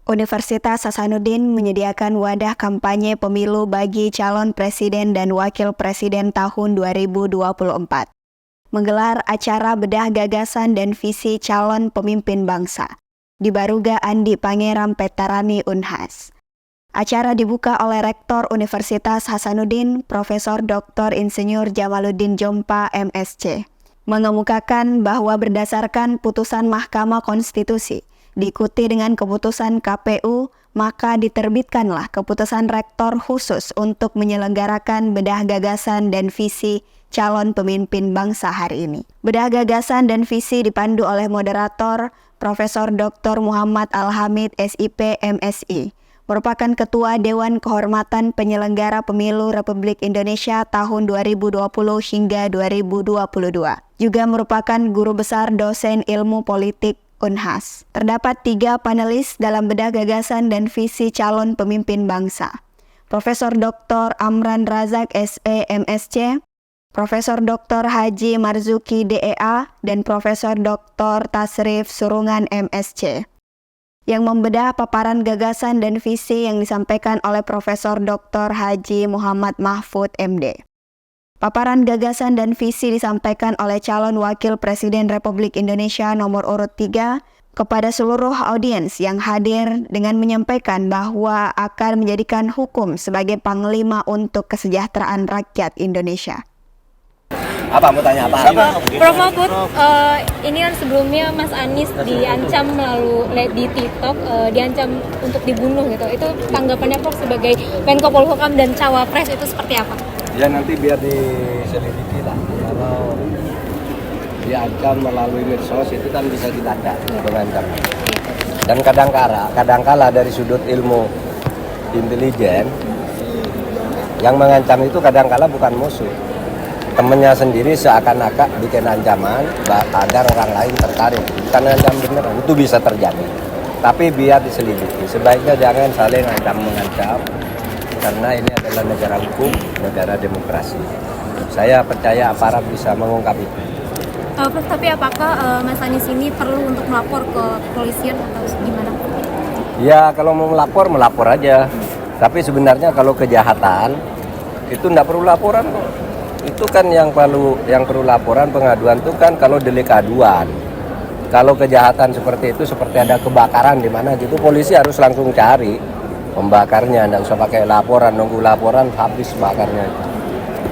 Universitas Hasanuddin menyediakan wadah kampanye pemilu bagi calon presiden dan wakil presiden tahun 2024. Menggelar acara bedah gagasan dan visi calon pemimpin bangsa di Baruga Andi Pangeram Petarani Unhas. Acara dibuka oleh Rektor Universitas Hasanuddin, Profesor Dr. Insinyur Jamaluddin Jompa, MSc, mengemukakan bahwa berdasarkan putusan Mahkamah Konstitusi, diikuti dengan keputusan KPU, maka diterbitkanlah keputusan rektor khusus untuk menyelenggarakan bedah gagasan dan visi calon pemimpin bangsa hari ini. Bedah gagasan dan visi dipandu oleh moderator Profesor Dr. Muhammad Al-Hamid, SIP, MSI, merupakan Ketua Dewan Kehormatan Penyelenggara Pemilu Republik Indonesia tahun 2020 hingga 2022. Juga merupakan Guru Besar Dosen Ilmu Politik Unhas. Terdapat 3 panelis dalam bedah gagasan dan visi calon pemimpin bangsa. Profesor Dr. Amran Razak, SE, MSc, Profesor Dr. Haji Marzuki, DEA, dan Profesor Dr. Tasrif Surungan, MSc, yang membedah paparan gagasan dan visi yang disampaikan oleh Profesor Dr. Haji Muhammad Mahfud, MD. Paparan gagasan dan visi disampaikan oleh calon wakil presiden Republik Indonesia nomor urut 3 kepada seluruh audiens yang hadir dengan menyampaikan bahwa akan menjadikan hukum sebagai panglima untuk kesejahteraan rakyat Indonesia. Apa mau tanya apa? Prof Mahfud, ini kan sebelumnya Mas Anies diancam melalui di TikTok, diancam untuk dibunuh gitu. Itu tanggapannya Prof sebagai Menko Polhukam dan Cawapres itu seperti apa? Ya nanti biar diselidiki lah. Kalau diancam melalui medsos itu kan bisa dilacak mengancam. Dan kadangkala dari sudut ilmu intelijen yang mengancam itu kadangkala bukan musuh. Temennya sendiri seakan-akan bikin ancaman agar orang lain tertarik. Bukan ancam beneran, itu bisa terjadi. Tapi biar diselidiki. Sebaiknya jangan saling ancam-mengancam. Karena ini adalah negara hukum, negara demokrasi. Saya percaya aparat bisa mengungkap itu. Prof, tapi apakah Mas Anies ini perlu untuk melapor ke kepolisian atau gimana? Ya kalau mau melapor aja. Tapi sebenarnya kalau kejahatan itu tidak perlu laporan kok. Itu kan yang perlu laporan pengaduan itu kan kalau delik aduan. Kalau kejahatan seperti itu, seperti ada kebakaran di mana gitu, polisi harus langsung cari pembakarnya, tidak usah pakai laporan, nunggu laporan habis bakarnya.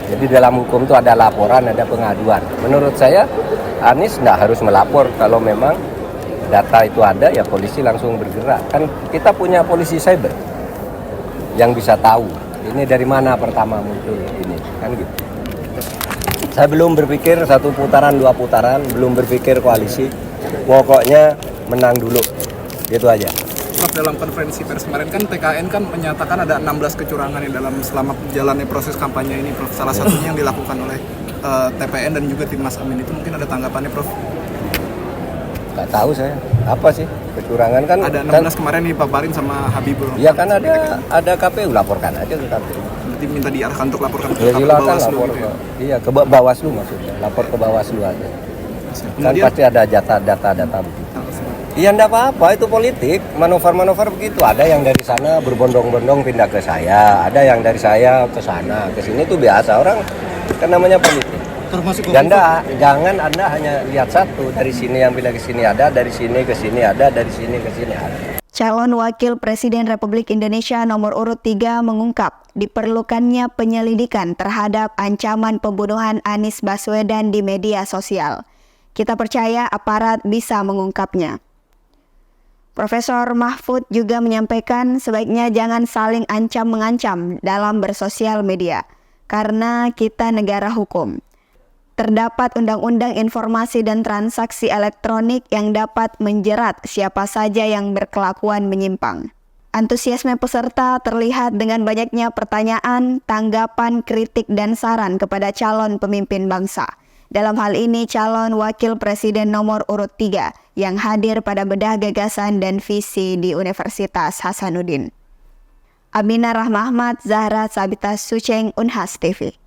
Jadi dalam hukum itu ada laporan, ada pengaduan. Menurut saya Anies tidak harus melapor. Kalau memang data itu ada, ya polisi langsung bergerak. Kan kita punya polisi cyber yang bisa tahu ini dari mana pertama muncul ini, kan gitu. Saya belum berpikir 1 putaran, 2 putaran, belum berpikir koalisi. Pokoknya menang dulu, gitu aja. Prof, dalam konferensi pers kemarin kan TKN kan menyatakan ada 16 kecurangan yang selama jalannya proses kampanye ini, Prof. Salah satunya yang dilakukan oleh TPN dan juga tim Mas Amin, itu mungkin ada tanggapannya, Prof? Gak tahu saya, apa sih kecurangan kan? Ada 16 kemarin dipaparin sama Habibur. Iya kan ada KPU, laporkan aja ke KPU. Berarti minta diarahkan untuk laporkan ke Bawaslu Bawaslu gitu ya? Iya, ke Bawaslu maksudnya, lapor ke Bawaslu aja. Kan pasti ada data begitu. Iya enggak apa-apa, itu politik, manuver-manuver begitu. Ada yang dari sana berbondong-bondong pindah ke saya, ada yang dari saya ke sana, ke sini itu biasa, orang kan namanya politik. Jangan Anda hanya lihat satu, dari sini yang pindah ke sini ada, dari sini ke sini ada, dari sini ke sini ada. Calon Wakil Presiden Republik Indonesia nomor urut 3 mengungkap diperlukannya penyelidikan terhadap ancaman pembunuhan Anies Baswedan di media sosial. Kita percaya aparat bisa mengungkapnya. Profesor Mahfud juga menyampaikan sebaiknya jangan saling ancam-mengancam dalam bersosial media, karena kita negara hukum. Terdapat Undang-Undang Informasi dan Transaksi Elektronik yang dapat menjerat siapa saja yang berkelakuan menyimpang. Antusiasme peserta terlihat dengan banyaknya pertanyaan, tanggapan, kritik, dan saran kepada calon pemimpin bangsa. Dalam hal ini calon wakil presiden nomor urut 3 yang hadir pada bedah gagasan dan visi di Universitas Hasanuddin. Aminah Rahmahmat, Zahra Sabita Suceng, Unhas TV.